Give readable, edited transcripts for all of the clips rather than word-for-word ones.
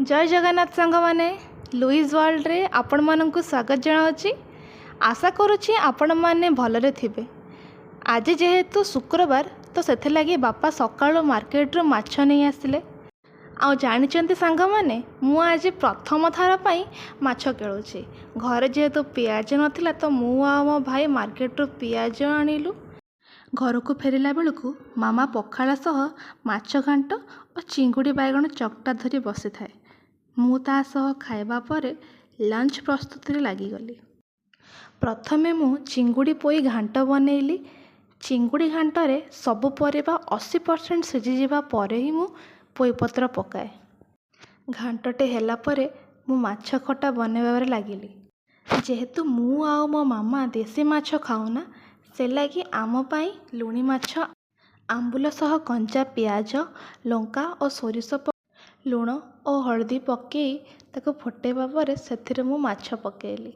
जय जगन्नाथ सांग माने लुईज वर्ल्ड रे आपण मानक स्वागत जनावि। आशा करुच्ची आपण मैंने भलरे थिबे। आज जेहेतु शुक्रवार तो से लगी बापा सकाळु मार्केट रू माछ नहीं आसिले। आ जानिचंती सांग माने मु आज प्रथम थर पई माछ केळुची। घरे जेहेतु पियाज नथिला तो मु आ मो भाई मार्केट रू पियाज आनिलु। घर को फेरला बेलू मामा पखाला सह माछ घांट और चिंगुड़ी बैगण चकटा धरी बसी थाए। मु ता सह खाइबा परे लंच प्रस्तुति लगिगली। प्रथमे मु चिंगुड़ी पोई घांट बनैली। चिंगुड़ी घांटरे सबु परिबा 80% सिझीजिबा परे ही मु पोई पत्र पकाए। घांटटे हेला परे मु माछ खटा बनैबारे लागिली। जेहेतु मु आ मो मामा देसी माछ खाऊना से लगी आम पाई लुणी माछ आंबुल सह कंचा पियाज लंका और सोरिष लुण और हलदी पकई ताको फुटेबा परे सेथिरे मु माछ पकेली।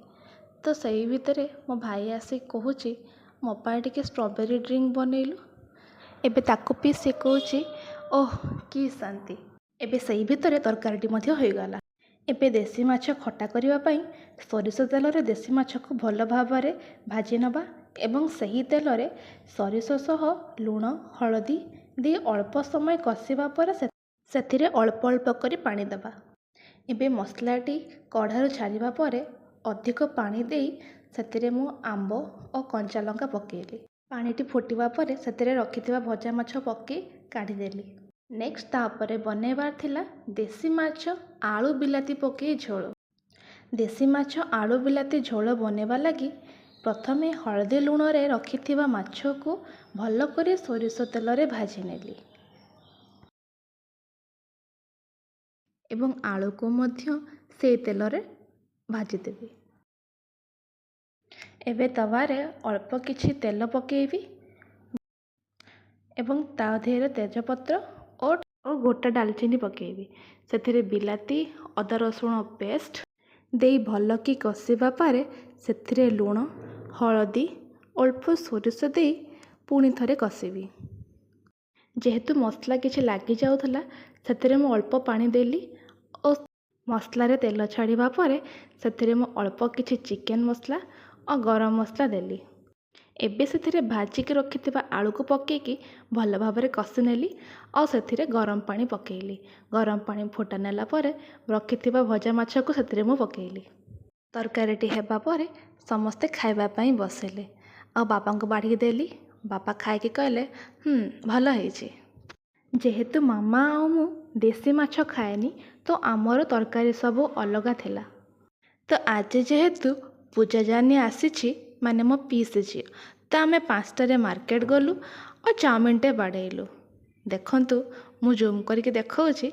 तो सही भितर मो भाई आसी कहूची मो पाई टिके स्ट्रॉबेरी ड्रिंक बनैलु। एबे ताको पी से कहूची ओह की शांति। एबे सही भितर तरकारीटी मध्य हो गला। एबे देसी माछ खटा करिबा पई सोरिष तेल रे देसी माछ को भल भाबरे भाजी नबा एवं सही तेल रे सोरिष सह लुण हलदी दे अल्प समय कषिबा पर सेथिरे अल्प अल्प करी पानी दबा। एबे मसलाटी कढ़ारू छाड़िबा परे अधिक पानी देई सेथिरे मु आंब और कंचा लंका पकेली। पानीटी फुटिबा परे सेथिरे रखिथिबा भजा माछ पके काढ़ी देली। नेक्स्ट तापरे बनैबार थिला देसी माछ आलू बिलाती पके झोल। देसी माछ आलू बिलाती झोल बनैबा लगी प्रथमे हलदी लुण रे रखिथिबा माछ को भल करे सोरिष तेल रे भाजी नेली एवं आलू को मध्य से तेल रे भाजी देबी। एबे तवारे अल्प किछि तेल पकेबी एवं ता देहरे तेजपत्र और गोटा डालचीनी पकेबी। सेथिरे बिलाती अदा रसुण पेस्ट देई भल की कषिबा पारे सेथिरे लुण हलदी अल्प सोरिष देई पुणी थरे कषिबी। जेहेतु मसला किछि लागी जाउथला सेथिरे मु अल्प पानी देली और मसला रे तेल छाड़िबा परे सेथिरे मु अल्प किछि चिकन मसला और गरम मसला देली। एबे सेथिरे भाजिके रखिथिबा आलू को पकेकी भल भाबरे कषि नेली और सेथिरे गरम पानी पकेली। गरम पानी फुटा नेला परे रखिथिबा भजा माछ को सेथिरे मु पकेली। तरकारीटी हेबा परे समस्ते खाइबा पई बसिले और बापा को बाढ़ी देली। बापा खाइके कहले भल होइछि। जेहेतु मामा आ मु देसी माछ खाएनी तो आमर तरकारी सब अलगा थिला। तो आज जेहेतु पूजा जानी आसीछि माने मो पीस झी तो आमे 5टारे मार्केट गलु और चाउमिन टे बाड़ेलु। देखंतु मु जूम करके देखाउछि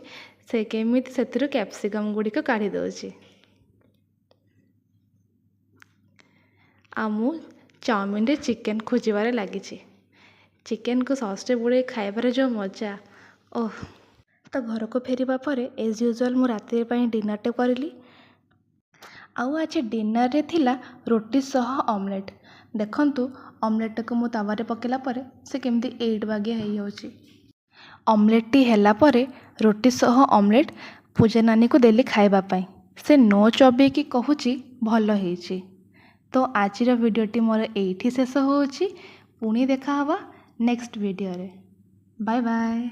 से केमिति सेथिरु कैप्सिकम गुड़िक काढ़ी दउछि। आ मु चाउमिन रे चिकेन खोजिबारे लागिछि। चिकेन को सॉस रे बुड़े खाइबारे जो मजा ओह। तो घर को फेरिबा परे एज यूजुअल मु राति पई डिनर टे करली। आउ आज डिनर रे थिला रोटी सह ऑमलेट। देखंतु ऑमलेट को मु तावारे पकेला परे से केमती 8 बागिया हेई होची। ऑमलेट टी हेला परे रोटी सह ऑमलेट पूजा नानी को देली खाइबा पई। से नो चबे की कहूची भल हेची। तो आजिर वीडियोटी मोर एठी शेष होची। पुणी देखा हवा नेक्स्ट वीडियो रे। Bye bye.